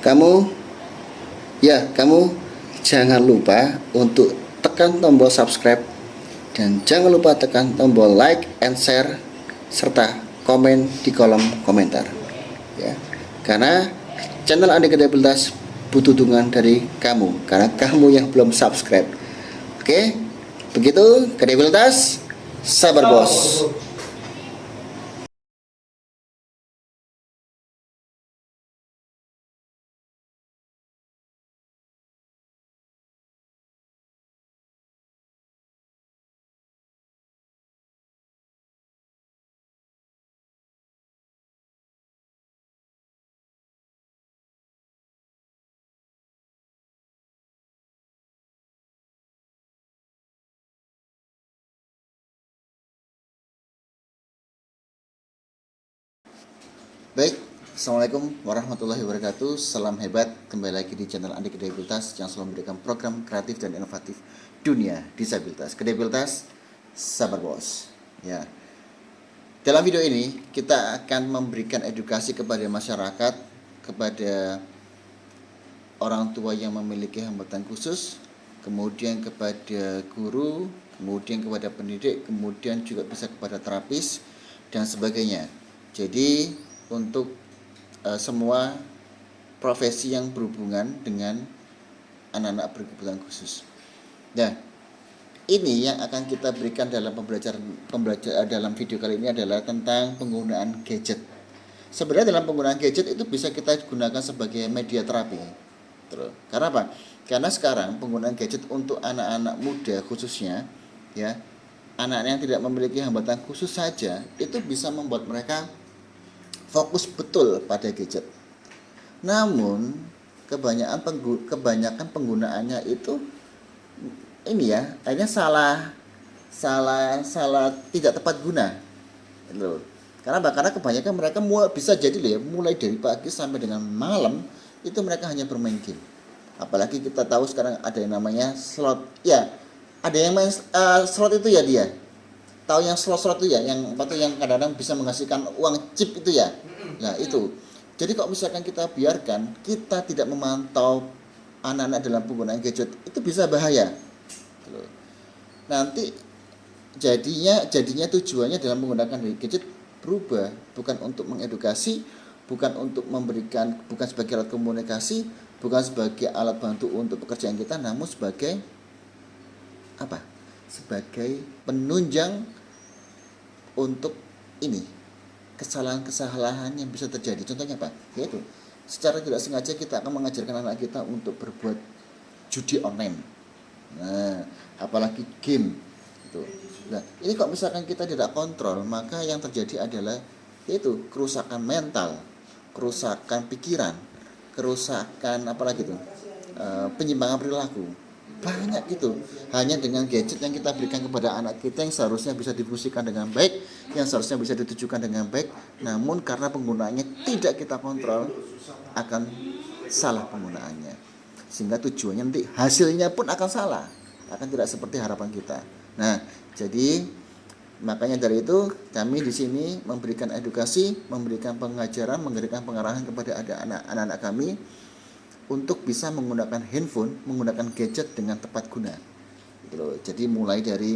kamu jangan lupa untuk tekan tombol subscribe dan jangan lupa tekan tombol like and share serta komen di kolom komentar ya. Karena channel Andi Kredibilitas butuh dukungan dari kamu karena kamu yang belum subscribe. Oke, begitu kredibilitas, sabar bos. Baik, assalamualaikum warahmatullahi wabarakatuh. Salam hebat, kembali lagi di channel Andi Kredibilitas yang selalu memberikan program kreatif dan inovatif dunia disabilitas. Kredibilitas, sabar bos. Ya, dalam video ini kita akan memberikan edukasi kepada masyarakat, kepada orang tua yang memiliki hambatan khusus, kemudian kepada guru, kemudian kepada pendidik, kemudian juga bisa kepada terapis dan sebagainya. Jadi untuk semua profesi yang berhubungan dengan anak-anak berkebutuhan khusus. Nah, ini yang akan kita berikan dalam pembelajaran dalam video kali ini adalah tentang penggunaan gadget. Sebenarnya dalam penggunaan gadget itu bisa kita gunakan sebagai media terapi. Karena apa? Karena sekarang penggunaan gadget untuk anak-anak muda khususnya, ya, anak yang tidak memiliki hambatan khusus saja itu bisa membuat mereka fokus betul pada gadget. Namun kebanyakan penggunaannya itu ini ya, akhirnya salah tidak tepat guna. Gitu. Karena kebanyakan mereka bisa jadi mulai dari pagi sampai dengan malam itu mereka hanya bermain game. Apalagi kita tahu sekarang ada yang namanya slot. Ya, ada yang main slot itu ya dia. Tahu yang slot itu ya, yang kadang-kadang bisa menghasilkan uang chip itu ya. Nah itu. Jadi kalau misalkan kita biarkan, kita tidak memantau anak-anak dalam penggunaan gadget, itu bisa bahaya. Nanti jadinya tujuannya dalam menggunakan gadget berubah, bukan untuk mengedukasi, bukan untuk memberikan, bukan sebagai alat komunikasi, bukan sebagai alat bantu untuk pekerjaan kita, namun sebagai apa? Sebagai penunjang untuk ini kesalahan-kesalahan yang bisa terjadi. Contohnya apa? Yaitu secara tidak sengaja kita akan mengajarkan anak kita untuk berbuat judi online. Nah, apalagi game itu. Nah, ini kok misalkan kita tidak kontrol, maka yang terjadi adalah yaitu kerusakan mental, kerusakan pikiran, kerusakan apalagi itu penyimpangan perilaku. Banyak gitu. Hanya dengan gadget yang kita berikan kepada anak kita yang seharusnya bisa difungsikan dengan baik, yang seharusnya bisa ditujukan dengan baik, namun karena penggunaannya tidak kita kontrol akan salah penggunaannya. Sehingga tujuannya nanti hasilnya pun akan salah, akan tidak seperti harapan kita. Nah, jadi makanya dari itu kami di sini memberikan edukasi, memberikan pengajaran, memberikan pengarahan kepada anak-anak kami untuk bisa menggunakan handphone, menggunakan gadget dengan tepat guna. Jadi mulai dari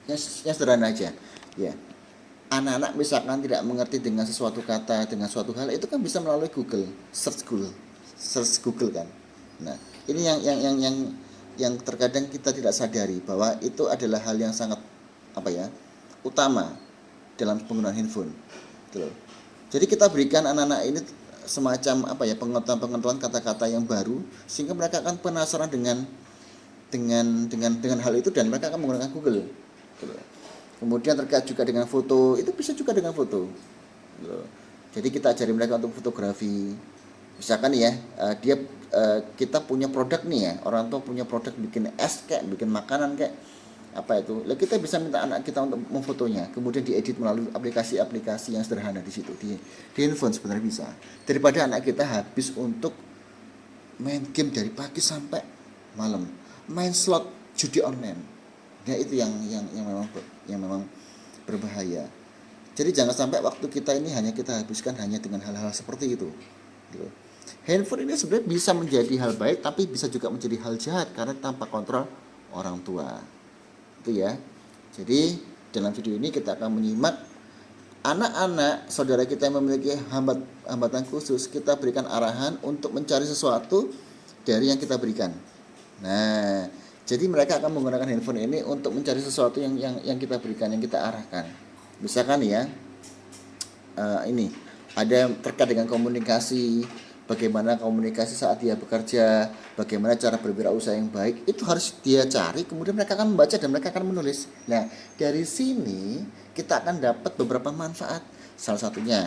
yang sederhana aja. Ya. Anak-anak misalkan tidak mengerti dengan sesuatu kata, dengan suatu hal, itu kan bisa melalui Google, search Google kan. Nah, ini yang terkadang kita tidak sadari bahwa itu adalah hal yang sangat utama dalam penggunaan handphone. Jadi kita berikan anak-anak ini semacam pengetahuan kata-kata yang baru sehingga mereka akan penasaran dengan hal itu dan mereka akan menggunakan Google. Kemudian terkait juga dengan foto, itu bisa juga dengan foto. Jadi kita ajari mereka untuk fotografi. Misalkan kita punya produk nih ya, orang tua punya produk bikin es kayak, bikin makanan kayak Lalu kita bisa minta anak kita untuk memfotonya, kemudian diedit melalui aplikasi-aplikasi yang sederhana di situ di handphone sebenarnya bisa. Daripada anak kita habis untuk main game dari pagi sampai malam, main slot judi online. Nah itu yang memang berbahaya. Jadi jangan sampai waktu kita ini hanya kita habiskan hanya dengan hal-hal seperti itu. Handphone ini sebenarnya bisa menjadi hal baik, tapi bisa juga menjadi hal jahat karena tanpa kontrol orang tua. Itu ya. Jadi dalam video ini kita akan menyimak anak-anak saudara kita yang memiliki hambatan khusus, kita berikan arahan untuk mencari sesuatu dari yang kita berikan. Nah, jadi mereka akan menggunakan handphone ini untuk mencari sesuatu yang kita berikan, yang kita arahkan. Misalkan ya, ini ada terkait dengan komunikasi, bagaimana komunikasi saat dia bekerja, bagaimana cara berwirausaha yang baik, itu harus dia cari, kemudian mereka akan membaca dan mereka akan menulis. Nah, dari sini kita akan dapat beberapa manfaat. Salah satunya,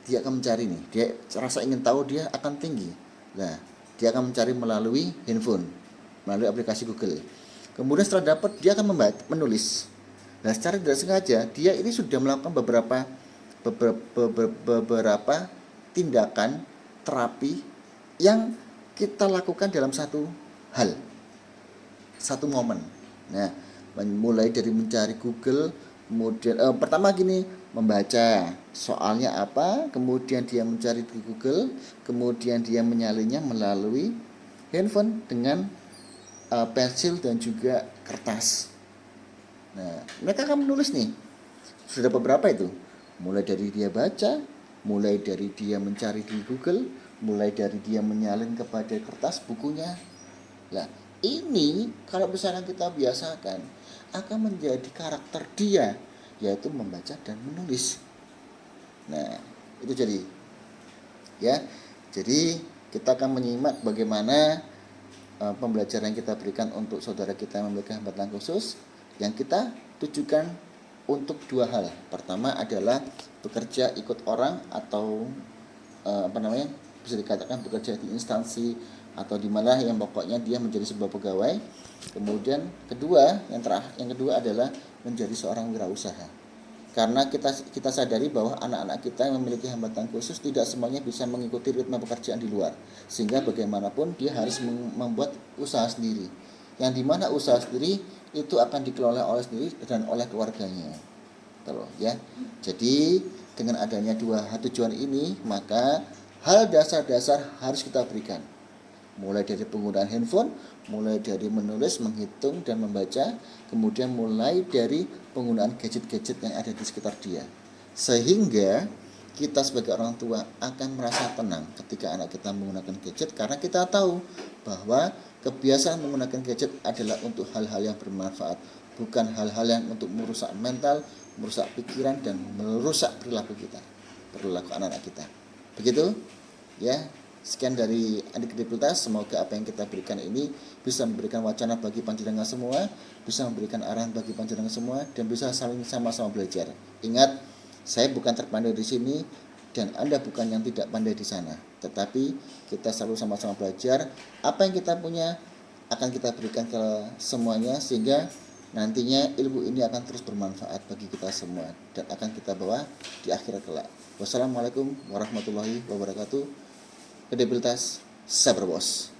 dia akan mencari nih, dia rasa ingin tahu dia akan tinggi. Nah, dia akan mencari melalui handphone, melalui aplikasi Google. Kemudian setelah dapat, dia akan menulis. Nah, secara tidak sengaja, dia ini sudah melakukan beberapa tindakan terapi yang kita lakukan dalam satu hal, satu momen. Nah, mulai dari mencari Google, kemudian pertama gini, membaca soalnya apa, kemudian dia mencari di Google, kemudian dia menyalinnya melalui handphone dengan pensil dan juga kertas. Nah, mereka akan menulis nih. Sudah beberapa itu. Mulai dari dia baca, mulai dari dia mencari di Google, mulai dari dia menyalin kepada kertas bukunya. Nah, ini kalau misalnya kita biasakan akan menjadi karakter dia, yaitu membaca dan menulis. Nah, itu jadi ya. Jadi kita akan menyimak bagaimana pembelajaran yang kita berikan untuk saudara kita yang memiliki hambatan khusus, yang kita tujukan untuk dua hal. Pertama adalah bekerja ikut orang atau bisa dikatakan bekerja di instansi atau di mana yang pokoknya dia menjadi sebuah pegawai. Kemudian yang kedua adalah menjadi seorang wirausaha. Karena kita sadari bahwa anak-anak kita yang memiliki hambatan khusus tidak semuanya bisa mengikuti ritme pekerjaan di luar, sehingga bagaimanapun dia harus membuat usaha sendiri, yang dimana usaha sendiri itu akan dikelola oleh sendiri dan oleh keluarganya. Ya. Jadi dengan adanya dua tujuan ini, maka hal dasar-dasar harus kita berikan. Mulai dari penggunaan handphone, mulai dari menulis, menghitung, dan membaca, kemudian mulai dari penggunaan gadget-gadget yang ada di sekitar dia. Sehingga kita sebagai orang tua akan merasa tenang ketika anak kita menggunakan gadget, karena kita tahu bahwa kebiasaan menggunakan gadget adalah untuk hal-hal yang bermanfaat, bukan hal-hal yang untuk merusak mental, merusak pikiran, dan merusak perilaku anak-anak kita. Begitu ya. Sekian dari Andi Kredibilitas. Semoga apa yang kita berikan ini bisa memberikan wacana bagi panjenengan semua, bisa memberikan arahan bagi panjenengan semua, dan bisa saling sama-sama belajar. Ingat, saya bukan terpandai di sini dan Anda bukan yang tidak pandai di sana, tetapi kita selalu sama-sama belajar. Apa yang kita punya akan kita berikan ke semuanya, sehingga nantinya ilmu ini akan terus bermanfaat bagi kita semua dan akan kita bawa di akhirat kelak. Wassalamualaikum warahmatullahi wabarakatuh. Kredibilitas Sabar Bos.